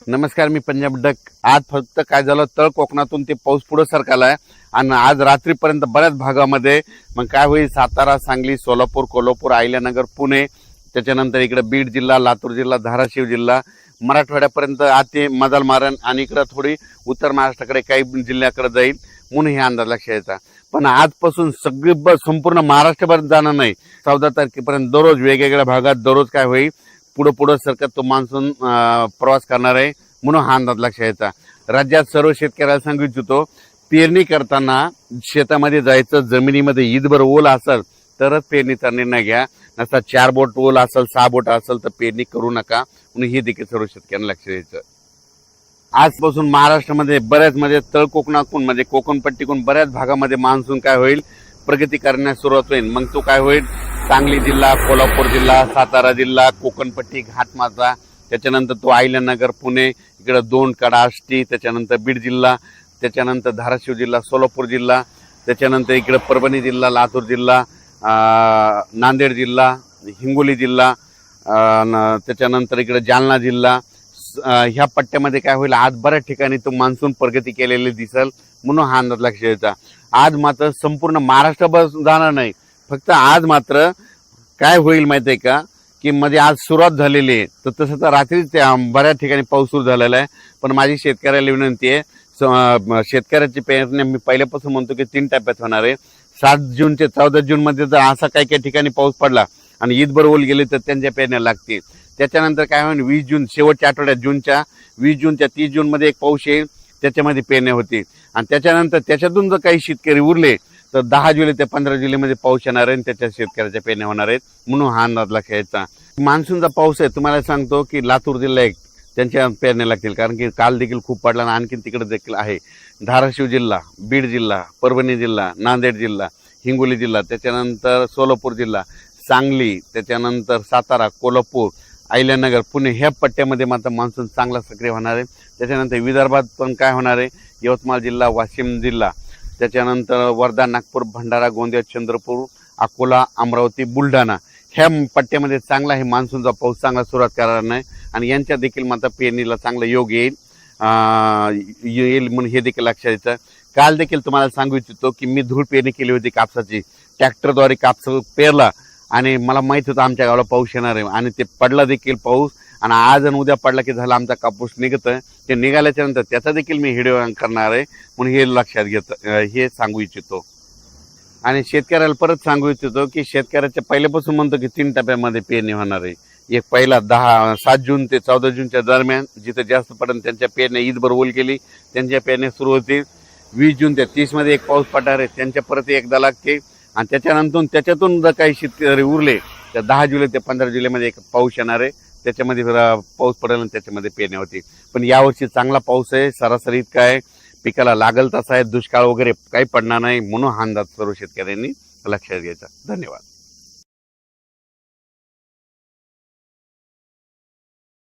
नमस्कार, मी पंजाब डक. आज फक्त काय झालं, तळ कोकणातून ते पाऊस पुढे सरकालाय आणि आज रात्रीपर्यंत बऱ्याच भागामध्ये मग काय होईल, सातारा, सांगली, सोलापूर, कोल्हापूर, अहिल्यानगर, पुणे, त्याच्यानंतर इकडे बीड जिल्हा, लातूर जिल्हा, धाराशिव जिल्हा, मराठवाड्यापर्यंत आते मदाल मारण आणि इकडे थोडी उत्तर महाराष्ट्राकडे काही जिल्ह्याकडे जाईल म्हणून हे अंदाज लक्षात यायचा. पण आजपासून सगळी संपूर्ण महाराष्ट्रभर जाणार नाही. 14 तारखेपर्यंत दररोज वेगवेगळ्या भागात दररोज काय होईल, पुढे पुढे सरकत तो मान्सून प्रवास करणार आहे म्हणून हा अंदाज लक्षात यायचा. राज्यात सर्व शेतकऱ्याला सांगू इच्छितो, पेरणी करताना शेतामध्ये जायचं, जमिनीमध्ये ईदभर ओल असेल तरच पेरणीचा निर्णय घ्या, नसता 4 बोट ओल असेल, 6 बोट असेल तर पेरणी करू नका म्हणून हे देखील सर्व शेतकऱ्यांना लक्षात द्यायचं. आजपासून महाराष्ट्रामध्ये बऱ्याच म्हणजे तळ कोकणातून म्हणजे कोकणपट्टीकडून बऱ्याच भागामध्ये मान्सून काय होईल, प्रगती करण्यास सुरुवात होईल. मग तो काय होईल, सांगली जिल्हा, कोल्हापूर जिल्हा, सातारा जिल्हा, कोकणपट्टी, घाटमाथा, त्याच्यानंतर तो अहिल्यानगर, पुणे, इकडे 2 कडा, आष्टी, त्याच्यानंतर बीड जिल्हा, त्याच्यानंतर धाराशिव जिल्हा, सोलापूर जिल्हा, त्याच्यानंतर इकडे परभणी जिल्हा, लातूर जिल्हा, नांदेड जिल्हा, हिंगोली जिल्हा, त्याच्यानंतर इकडे जालना जिल्हा, ह्या पट्ट्यामध्ये काय होईल, आज बऱ्याच ठिकाणी तो मान्सून प्रगती केलेली दिसेल म्हणून हा अंदाज लक्षात यायचा. आज मात्र संपूर्ण महाराष्ट्रभर जाणार नाही, फक्त आज मात्र काय होईल माहिती आहे का, की मध्ये आज सुरुवात झालेली आहे, तर तसं तर रात्रीच बऱ्याच ठिकाणी पाऊस सुरू झालेला आहे. पण माझी शेतकऱ्याला विनंती आहे, शेतकऱ्याची पेरणी मी पहिल्यापासून म्हणतो की 3 टप्प्यात होणार आहे. 7 जून ते 14 जून मध्ये जर असा काही ठिकाणी पाऊस पडला आणि ईदभर ओल गेले तर त्यांच्या पेरण्या लागतील. त्याच्यानंतर काय होईल, 20 जून शेवटच्या आठवड्यात, जूनच्या 20 जून त्या 30 जून मध्ये एक पाऊस येईल, त्याच्यामध्ये पेरण्या होतील. आणि त्याच्यानंतर त्याच्यातून जर काही शेतकरी उरले तर 10 जुलै ते 15 जुलैमध्ये पाऊस येणार आहे आणि त्याच्या शेतकऱ्याच्या पेरण्या होणार आहेत म्हणून हा अंदाज लक्षात यायचा. मान्सूनचा पाऊस आहे, तुम्हाला सांगतो की लातूर जिल्हा एक त्यांच्या पेरण्या लागतील, कारण की काल देखील खूप पडला आणि आणखी तिकडे देखील आहे. धाराशिव जिल्हा, बीड जिल्हा, परभणी जिल्हा, नांदेड जिल्हा, हिंगोली जिल्हा, त्याच्यानंतर सोलापूर जिल्हा, सांगली, त्याच्यानंतर सातारा, कोल्हापूर, अहिल्यानगर, पुणे, ह्या पट्ट्यामध्ये मात्र मान्सून चांगला सक्रिय होणार आहे. त्याच्यानंतर विदर्भात पण काय होणार आहे, यवतमाळ जिल्हा, वाशिम जिल्हा, त्याच्यानंतर वर्धा, नागपूर, भंडारा, गोंदिया, चंद्रपूर, अकोला, अमरावती, बुलढाणा, ह्या पट्ट्यामध्ये चांगला हे मान्सूनचा पाऊस चांगला सुरुवात करणार नाही आणि यांच्या देखील मात्र पेरणीला चांगला योग येईल म्हणून हे देखील लक्षात येतं. काल देखील तुम्हाला सांगू इच्छितो की मी धूळ पेरणी केली होती कापसाची, ट्रॅक्टरद्वारे कापसा पेरला आणि मला माहित होतं आमच्या गावाला पाऊस येणार आहे आणि ते पडला देखील पाऊस. आणि आज आणि उद्या पडला की झाला आमचा कापूस निघतं, ते निघाल्याच्या नंतर त्याचा देखील मी व्हिडिओ करणार आहे म्हणून हे लक्षात घेतं, हे सांगू इच्छितो. आणि शेतकऱ्याला परत सांगू इच्छितो की शेतकऱ्याच्या पहिल्यापासून म्हणतो की 3 टप्प्यामध्ये पेरणी होणार आहे. एक पहिला 7 जून ते 14 जूनच्या दरम्यान जिथे जास्त पडेल त्यांच्या पेरण्या ईदभर ओल केली त्यांच्या पेरण्या सुरू होतील. 20 जून ते 30 मध्ये एक पाऊस पडणार आहे, त्यांच्या परत एकदा लागते. आणि त्याच्यातून जर काही शेतकरी उरले तर 10 जुलै ते 15 जुलैमध्ये एक पाऊस येणार आहे, त्याच्यामध्ये पाऊस पडेल आणि त्याच्यामध्ये पेरण्या होती. पण यावर्षी चांगला पाऊस आहे, सरासरी इतका आहे, पिकाला लागल तसा आहे, दुष्काळ वगैरे काही पडणार नाही म्हणून हा अंदाज सर्व शेतकऱ्यांनी लक्षात घ्यायचा. धन्यवाद.